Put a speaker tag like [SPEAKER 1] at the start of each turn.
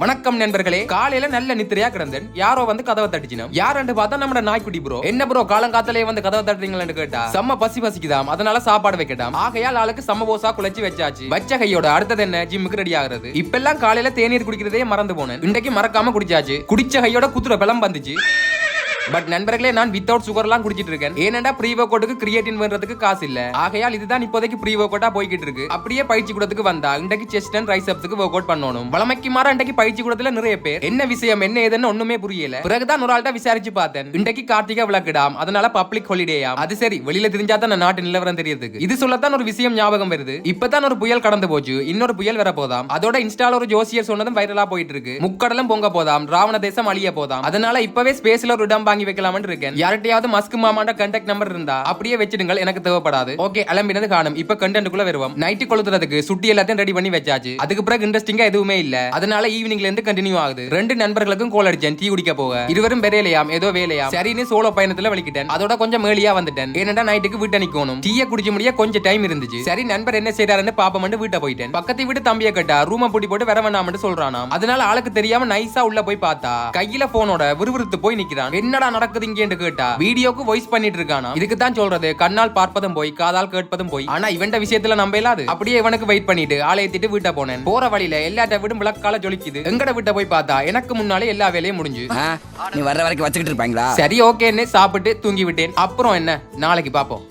[SPEAKER 1] வணக்கம் நண்பர்களே. காலையில நல்ல நித்திரையா கிடந்தேன். யாரோ வந்து கதவை தட்டிச்சினோம். யாருன்னு பார்த்தா நம்ம நாய்க்குட்டி ப்ரோ. என்ன ப்ரோ காலங்காத்தாலே வந்து கதவை தட்டுறீங்களான்னு கேட்டா, செம்ம பசிக்குதாம், அதனால சாப்பாடு வைக்கட்டாம். ஆகையால் ஆளுக்கு செம்ம போசா குழச்சி வச்சாச்சு. வச்ச கையோட அடுத்தது என்ன, ஜிம்முக்கு ரெடி ஆகுறது. இப்பெல்லாம் காலையில தேநீர் குடிக்கிறதே மறந்து போனேன். இன்றைக்கு மறக்காம குடிச்சாச்சு. குடிச்ச கையோட குத்துற பலம் வந்துச்சு. பட் நண்பர்களே, நான் வித்தவுட் சுகர்லாம் குடிச்சிட்டு இருக்கேன். ஏனண்டா ப்ரீ வொர்க்அவுட்க்கு கிரியேட்டின் பண்றதுக்கு காசு இல்ல. ஆகையால் இதுதான் இப்போதைக்கு ப்ரீ வொர்க்அவுட்டா போய்கிட்டு இருக்கு. அப்படியே பயிற்சி கூடத்துக்கு வந்தா இன்றைக்கு செஸ்ட் அண்ட் ட்ரைசெப்ஸ்க்கு வொர்க் அவுட் பண்ணணும். வளமைக்கு மாற இன்றைக்கு பயிற்சி கூடத்துல நிறைய பேர் என்ன விஷயம் என்ன ஏதுன்னு ஒண்ணுமே புரியல. பிறகுதான் ஒரு ஆள்கிட்ட விசாரிச்சு பார்த்தேன். இன்றைக்கு கார்த்திகா விளக்கிடாம், அதனால பப்ளிக் ஹாலிடேயாம். அது சரி, வெளியில தெரிஞ்சா தான் நாட்டு நிலவரம் தெரியறதுக்கு. இது சொல்லத்தான் ஒரு விஷயம் ஞாபகம் வருது. இப்பதான் ஒரு புயல் கடந்து போச்சு, இன்னொரு புயல் வர போதாம். அதோட இன்ஸ்டால ஒரு ஜோசியர் சொன்னதும் வைரலா போயிட்டு இருக்கு. முக்கடலும் பொங்க போதாம், ராவண தேசம் அழிய போதாம். அதனால இப்பவே ஸ்பேஸ்ல ஒரு இடம் வாங்கி வைக்கலாம்னு இருக்கேன். யார்கிட்டயாவது மஸ்க் மாமாண்ட கான்டாக்ட் நம்பர் இருந்தா அப்படியே வச்சிடுங்கள், எனக்கு தேவைப்படாது. ஓகே, அலம்பினது காணும். இப்ப கண்டென்ட்குள்ள வருவோம். நைட் கொளுத்துறதுக்கு சுட்டி எல்லாத்தையும் ரெடி பண்ணி வச்சாச்சு. அதுக்கு பிறகு இன்ட்ரெஸ்டிங்கா எதுவுமே இல்ல. அதனால ஈவினிங்ல இருந்து கண்டினியூ ஆகுது. ரெண்டு நண்பர்களுக்கும் கோல் அடிச்சேன் டீ குடிக்க போக. இருவரும் பெரியலையாம், ஏதோ வேலையாம். சரின்னு சோலோ பயணத்துல வலிக்கிட்டேன். அதோட கொஞ்சம் மேலியா வந்துட்டேன். ஏனண்டா நைட்டுக்கு வீட்டை நிக்கணும். டீயை குடிச்ச முடிய கொஞ்சம் டைம் இருந்துச்சு. சரி நண்பர் என்ன செய்யறாருன்னு பாப்போம்னு வீட்டை போயிட்டேன். பக்கத்து வீட்டு தம்பியை கேட்டா ரூமை பூட்டி போட்டு வர வேணாம்னு சொல்றானாம். அதனால ஆளுக்கு தெரியாம நைஸா உள்ள போய் பார்த்தா கையில போனோட விறுவிறுத்து போய் நிக்கிறான். என்னடா நடக்குது இங்கன்னு கேட்டா வீடியோக்கு வாய்ஸ் பண்ணிட்டு இருக்கானா. இதுக்கு தான் சொல்றது, கண்ணால் பார்ப்பதும் போய் காதால் கேட்பதும் போய். ஆனா இவன்ட விஷயத்துல நம்ப இல்லாது. அப்படியே இவனுக்கு வெயிட் பண்ணிட்டு ஆலயத்திட்டு வீட்டை போனேன். போற வழியில எல்லாட்ட வீடும் விளக்கால ஜொலிக்குது. எங்கட வீட்டை போய் பார்த்தா எனக்கு முன்னாலே எல்லா வேலையும் முடிஞ்சு.
[SPEAKER 2] நீ வர்ற வரைக்கும் வச்சுக்கிட்டு இருப்பாங்களா?
[SPEAKER 1] சரி ஓகேன்னு சாப்பிட்டு தூங்கி விட்டேன். அப்புறம் என்ன, நாளைக்கு பாப்போம்.